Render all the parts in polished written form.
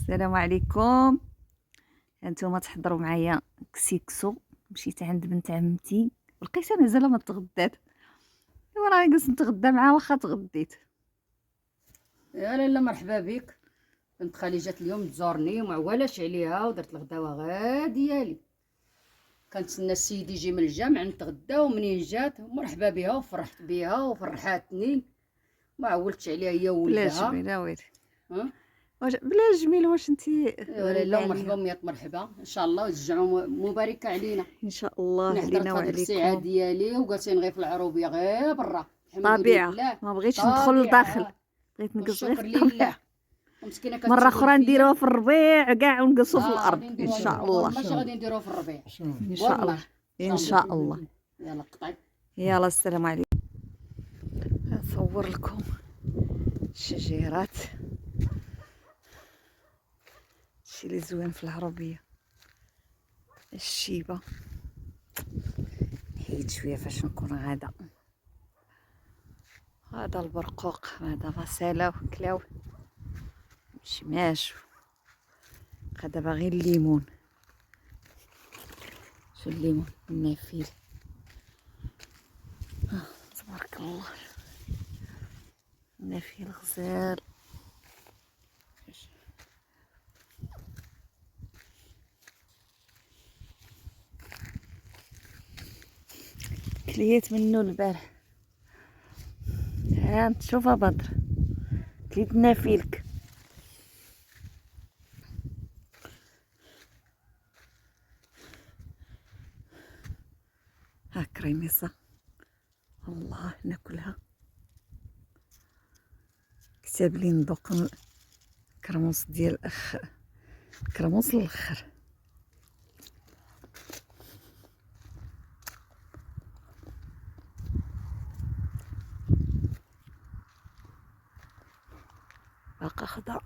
السلام عليكم. هانتوما تحضروا معايا كسيكسو. مشيت عند بنت عمتي لقيتها مازال ما تغدات. ايوا راني جالس نتغدى معاها واخا تغديت. يا لاله مرحبا بك. بنت خالي جات اليوم تزورني وما عوالش عليها ودرت الغداوه غير ديالي. كنتسنى السيد يجي من الجامع نتغدى، ومنين جات مرحبا بها وفرحت بها وفرحاتني. ما عولتش عليها هي بلا وولدها. جميل ويلي. ها بلا جميل واش انتي يا لاله مرحبا مية مرحبا، ان شاء الله وترجعوا مباركه علينا. ان شاء الله انا علينا حضرت هاد الساعه وعليكم. ديالي وجالسين غير في العروبيه غير برا. الحمد طبيعه لله. ما بغيتش ندخل لداخل، طبيعه. بغيت نجلس غير في والشكر لله. الطبيعه. ومسكينه مره كتسول اخرى فيا. نديروها في الربيع كاع ونجلسوا في الارض غادي ان نديروها شاء والله الله. ماشي غادي نديروها في الربيع. ان شاء الله ان شاء الله. يلا قطعي. يلا السلام عليكم. نصور لكم الشجيرات، هادشي اللي زوين في العربيه. الشيبه نحيد شويه فاش نكون غادا. هذا البرقوق، هذا غساله وكلاو مشماش. بقى دابا غير الليمون. شو الليمون النافيل. تبارك الله النافيل غزال. كليت منه البارح. ها انت شوفها بدر، كليت نافيلك. ها كريميصة الله ناكلها. كتاب لي نذوق كرموس ديال كرموس الاخر. باقا خضرا.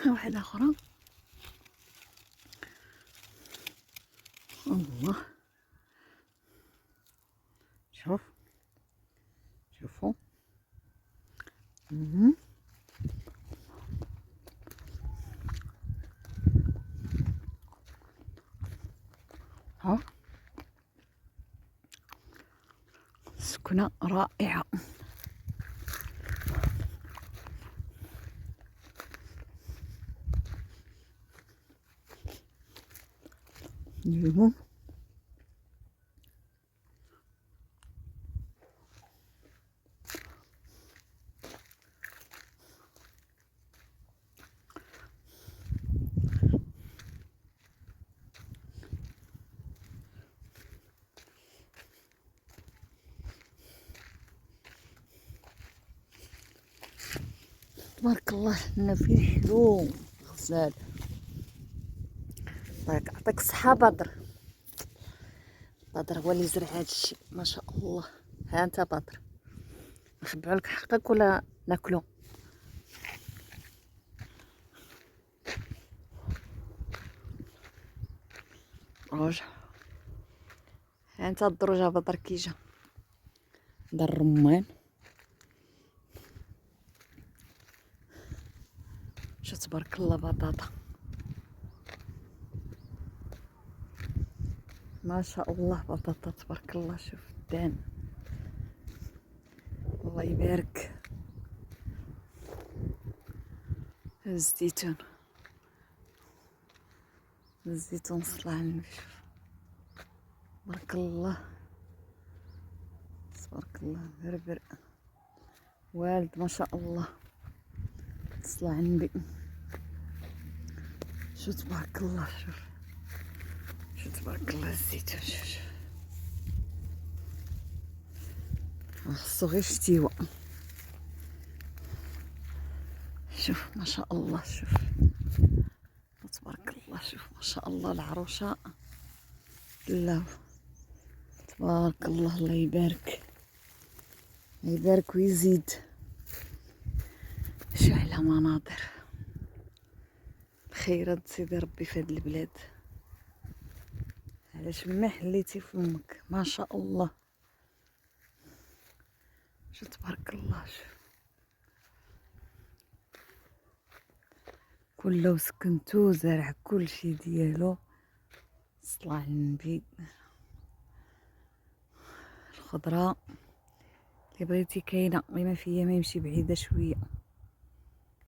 ها واحدة اخرى. الله شوفوا. ها سكنة رائعة. الليمون تبارك الله النافيل حلو غزال. الله يعطيك الصحة بدر. بدر هو اللي زرع هادشي ما شاء الله. ها انت بدر نخبعو لك حقك ولا ناكلو؟ دروج. ها انت الدروجة بدر كي جا. هذا الرمان. شو تبارك الله بطاطا ما شاء الله. بطاطا تبارك الله. شوف الدان الله يبارك. الزيتون الزيتون صلى على النبي. تبارك الله تبارك الله. بربر والد ما شاء الله. صلى على النبي. شو تبارك الله. شو تبارك الله الزيتون. خصو غير شتيوه. شوف ما شاء الله. شوف تبارك الله. شوف ما شاء الله العروشة. لا تبارك الله. الله يبارك يبارك ويزيد. شو على مناظر خيرات سيدي ربي في هاد البلاد. علاش ما حليتي فمك ما شاء الله، شو تبارك الله. شو كله سكنتو زرع كلشي ديالو، صلاة على النبي. الخضره اللي بغيتي كاينه، غير ما فيا ما يمشي بعيده شويه.